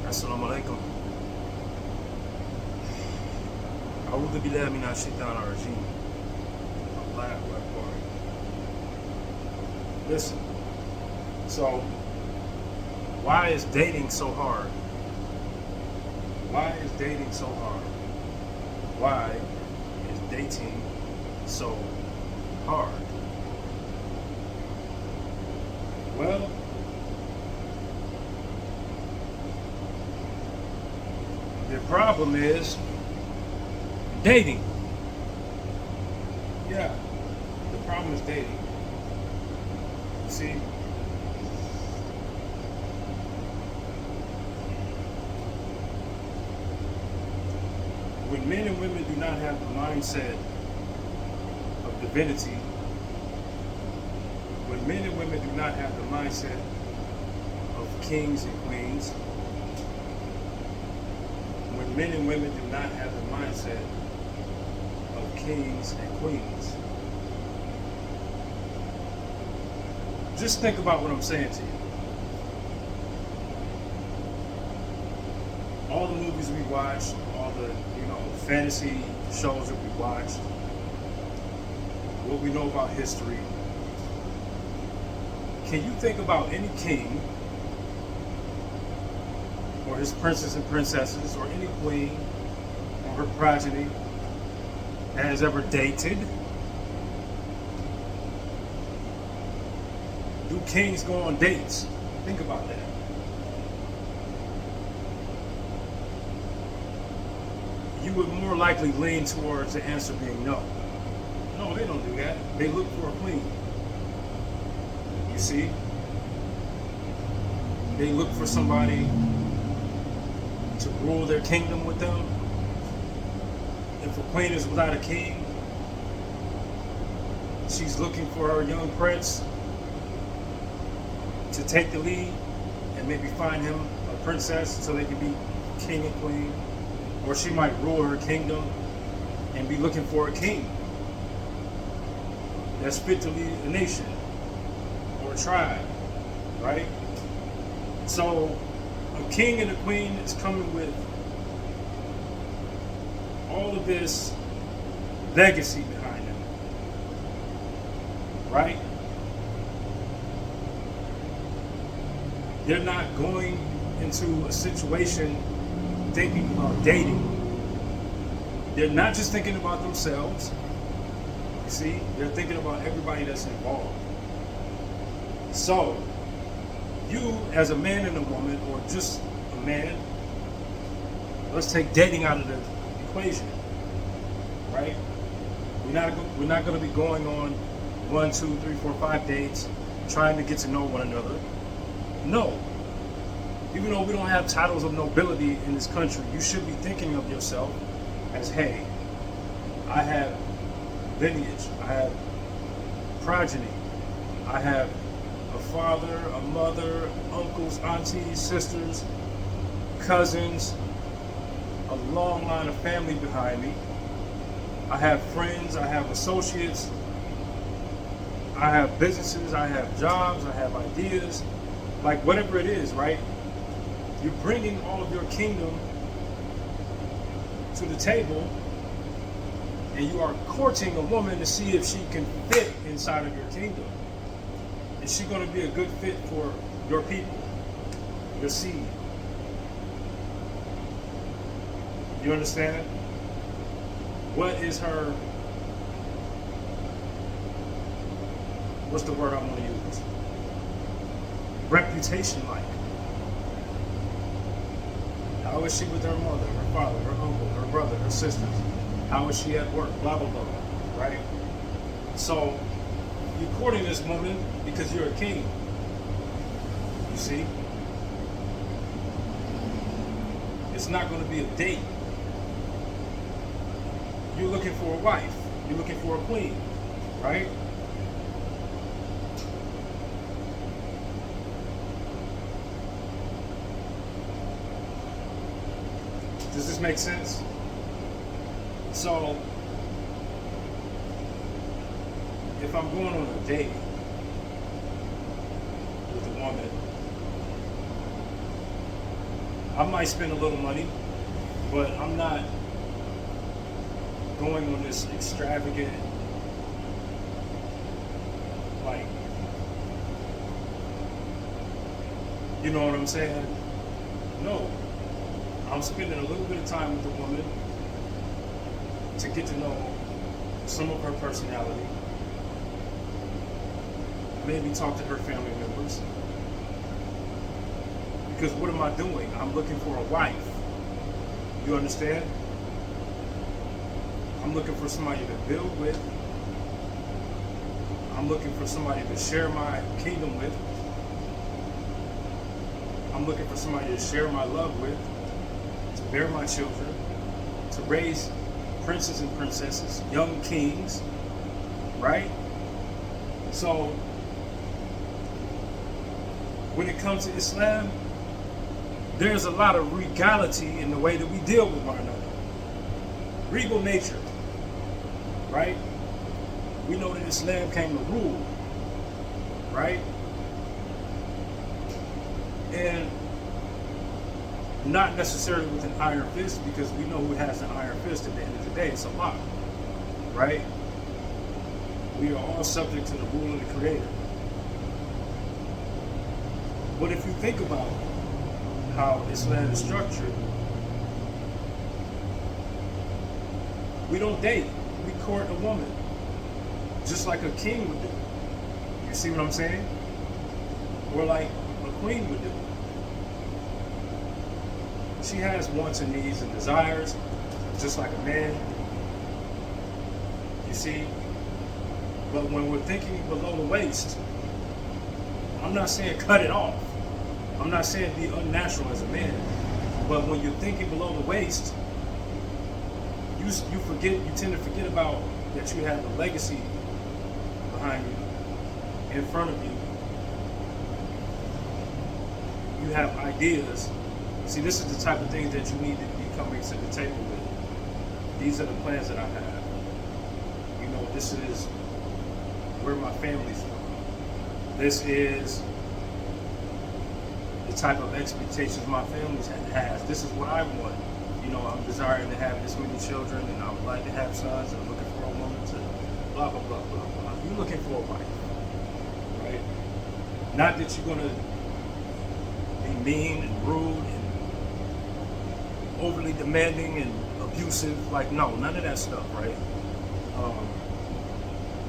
Assalamu alaikum. A'udhu billahi minash shaitanir rajim. Allahu Akbar. Listen, so why is dating so hard? Why is dating so hard? Why is dating so hard? Well, the problem is dating. Yeah, the problem is dating. See, when men and women do not have the mindset of divinity, when men and women do not have the mindset of kings and queens, when men and women do not have the mindset of kings and queens, just think about what I'm saying to you. All the movies we watch, all the fantasy shows that we watch, what we know about history. Can you think about any king or his princes and princesses or any queen or her progeny that has ever dated? Do kings go on dates? Think about that. You would more likely lean towards the answer being no. No, they don't do that. They look for a queen. You see? They look for somebody to rule their kingdom with them. If a queen is without a king, she's looking for her young prince to take the lead and maybe find him a princess so they can be king and queen. Or she might rule her kingdom and be looking for a king that's fit to lead a nation or a tribe, right? So a king and a queen is coming with all of this legacy behind them, right? They're not going into a situation thinking about dating. They're not just thinking about themselves. You see, they're thinking about everybody that's involved. So, you as a man and a woman, or just a man, let's take dating out of the equation, right? We're not going to be going on 1, 2, 3, 4, 5 dates, trying to get to know one another. No. Even though we don't have titles of nobility in this country, you should be thinking of yourself as, hey, I have lineage, I have progeny, I have a father, a mother, uncles, aunties, sisters, cousins, a long line of family behind me. I have friends, I have associates, I have businesses, I have jobs, I have ideas, like whatever it is, right? You're bringing all of your kingdom to the table, and you are courting a woman to see if she can fit inside of your kingdom. Is she going to be a good fit for your people, your seed? You understand? What is her, what's the word I want to use? Reputation like? How is she with her mother, her father, her uncle, her brother, her sisters? How is she at work? Blah, blah, blah, right? So, you're courting this woman because you're a king. You see? It's not going to be a date. You're looking for a wife. You're looking for a queen, right? Does this make sense? So, if I'm going on a date with a woman, I might spend a little money, but I'm not going on this extravagant, like, you know what I'm saying? No. I'm spending a little bit of time with the woman to get to know some of her personality, maybe talk to her family members. Because what am I doing? I'm looking for a wife. You understand? I'm looking for somebody to build with. I'm looking for somebody to share my kingdom with. I'm looking for somebody to share my love with, to bear my children, to raise princes and princesses, young kings, right? So, when it comes to Islam, there's a lot of regality in the way that we deal with one another. Regal nature, right? We know that Islam came to rule, right? And not necessarily with an iron fist, because we know who has the iron fist at the end of the day. It's Allah, right? We are all subject to the rule of the Creator. But if you think about how Islam is structured, we don't date. We court a woman, just like a king would do. You see what I'm saying? Or like a queen would do. She has wants and needs and desires, just like a man. You see? But when we're thinking below the waist, I'm not saying cut it off. I'm not saying be unnatural as a man. But when you're thinking below the waist, you tend to forget about that you have a legacy behind you, in front of you. You have ideas. See, this is the type of things that you need to be coming to the table with. These are the plans that I have. You know, this is where my family's from. This is the type of expectations my family has. This is what I want. You know, I'm desiring to have this many children, and I would like to have sons, and I'm looking for a woman to blah, blah, blah, blah, blah. You're looking for a wife, right? Not that you're going to be mean and rude and overly demanding and abusive. Like, no, none of that stuff, right?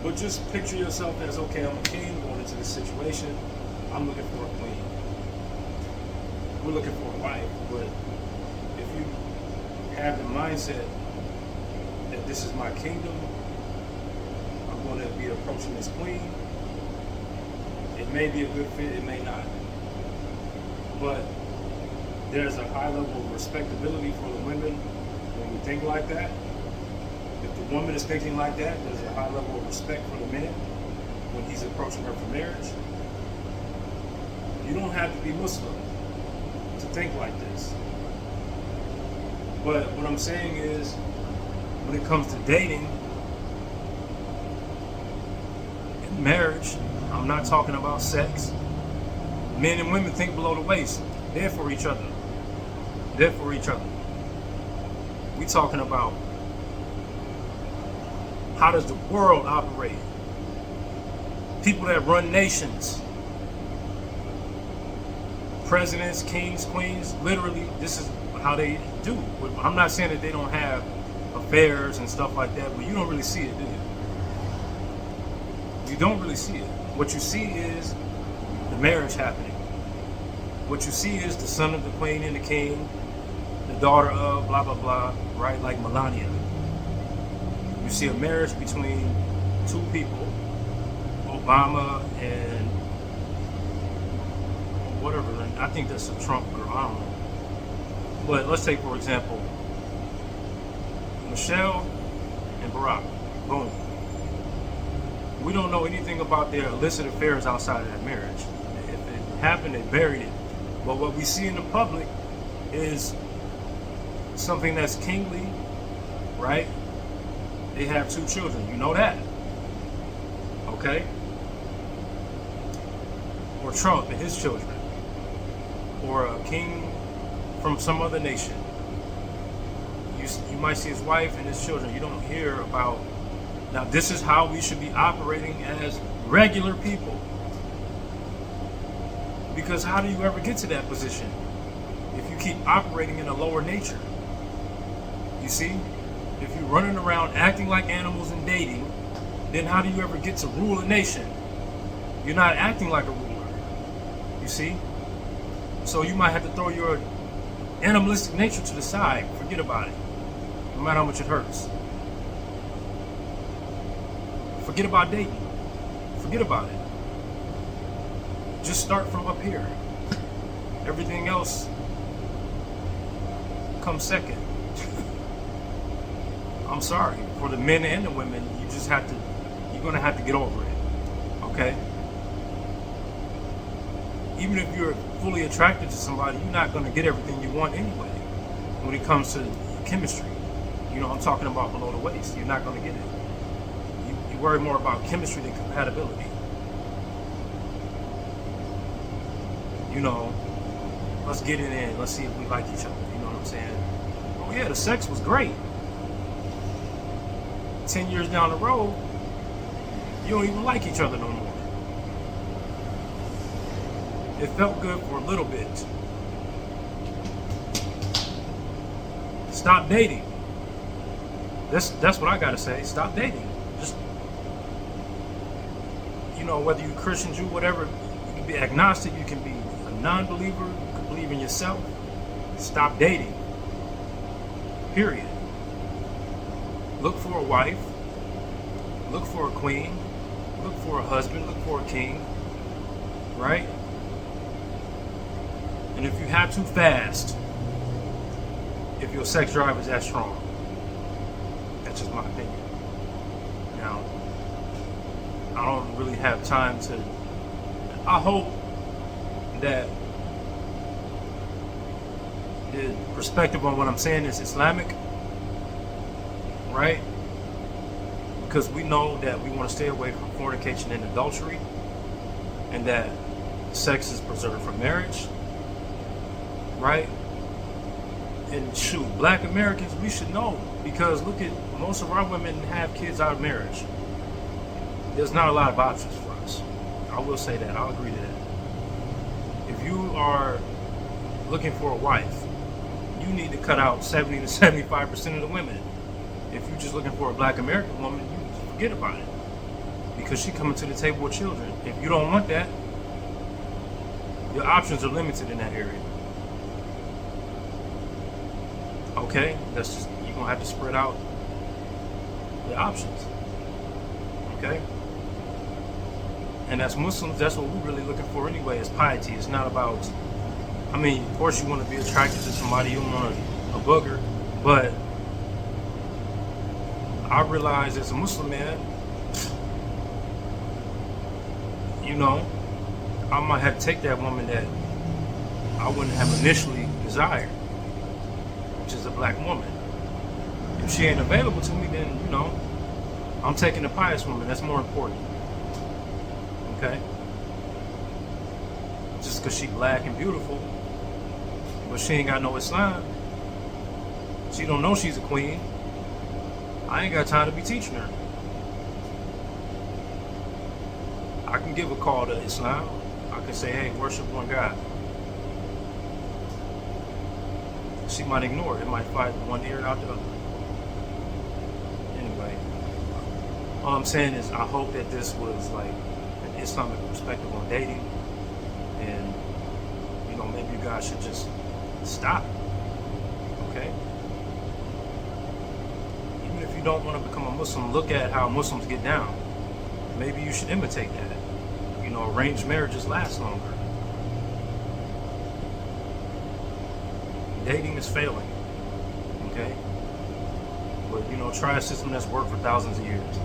But just picture yourself as, okay, I'm a king going into this situation. I'm looking for a queen. We're looking for a wife. But if you have the mindset that this is my kingdom, I'm going to be approaching this queen, it may be a good fit, it may not. But there's a high level of respectability for the women when we think like that. If the woman is thinking like that, there's a high level of respect for the man when he's approaching her for marriage. You don't have to be Muslim to think like this. But what I'm saying is, when it comes to dating and marriage, I'm not talking about sex. Men and women think below the waist. They're for each other. They're for each other. We talking about how does the world operate? People that run nations, presidents, kings, queens, literally, this is how they do. I'm not saying that they don't have affairs and stuff like that, but you don't really see it, do you? You don't really see it. What you see is the marriage happening. What you see is the son of the queen and the king, the daughter of blah, blah, blah, right? Like Melania. You see a marriage between two people, Obama and whatever. I think that's a Trump girl, I don't know. But let's take, for example, Michelle and Barack. Boom. We don't know anything about their illicit affairs outside of that marriage. If it happened, they buried it. But what we see in the public is something that's kingly, right? They have 2 children. You know that. Okay? Or Trump and his children. Or King from some other nation. You might see his wife and his children. You don't hear about, now this is how we should be operating as regular people. Because how do you ever get to that position if you keep operating in a lower nature? You see, if you're running around acting like animals and dating, then how do you ever get to rule a nation? You're not acting like a ruler. You see? So you might have to throw your animalistic nature to the side. Forget about it. No matter how much it hurts. Forget about dating. Forget about it. Just start from up here. Everything else comes second. I'm sorry. For the men and the women, you're gonna have to get over it. Okay? Even if you're fully attracted to somebody, you're not gonna get everything you want anyway. When it comes to chemistry. You know, I'm talking about below the waist. You're not gonna get it. You worry more about chemistry than compatibility. You know, let's get it in. Let's see if we like each other. You know what I'm saying? Oh yeah, the sex was great. 10 years down the road, you don't even like each other no more. It felt good for a little bit. Stop dating. That's what I gotta say. Stop dating. Just, you know, whether you're Christian, Jew, whatever, you can be agnostic, you can be a non-believer, you can believe in yourself. Stop dating. Period. Look for a wife. Look for a queen. Look for a husband. Look for a king. Right? And if you have too fast, if your sex drive is that strong, that's just my opinion. Now, I don't really have time to. I hope that the perspective on what I'm saying is Islamic, right? Because we know that we want to stay away from fornication and adultery, and that sex is preserved for marriage, right? And shoot, black Americans, we should know, because look at, most of our women have kids out of marriage. There's not a lot of options for us. I will say that. I'll agree to that. If you are looking for a wife, you need to cut out 70 to 75% of the women. If you're just looking for a black American woman, you forget about it, because she's coming to the table with children. If you don't want that, your options are limited in that area. Okay, that's just, you're gonna have to spread out the options. Okay? And as Muslims, that's what we're really looking for anyway, is piety. It's not about, I mean, of course you want to be attracted to somebody, you don't want a booger, but I realize as a Muslim man, you know, I might have to take that woman that I wouldn't have initially desired, which is a black woman. If she ain't available to me, then, you know, I'm taking a pious woman. That's more important. Okay? Just because she black and beautiful, but she ain't got no Islam, she don't know she's a queen, I ain't got time to be teaching her. I can give a call to Islam. I can say, hey, worship one God. She might ignore it. It might fight one ear out the other. Anyway, all I'm saying is I hope that this was like an Islamic perspective on dating. And, you know, maybe you guys should just stop. Okay? Even if you don't want to become a Muslim, look at how Muslims get down. Maybe you should imitate that. You know, arranged marriages last longer. Dating is failing. Okay? But, you know, try a system that's worked for thousands of years.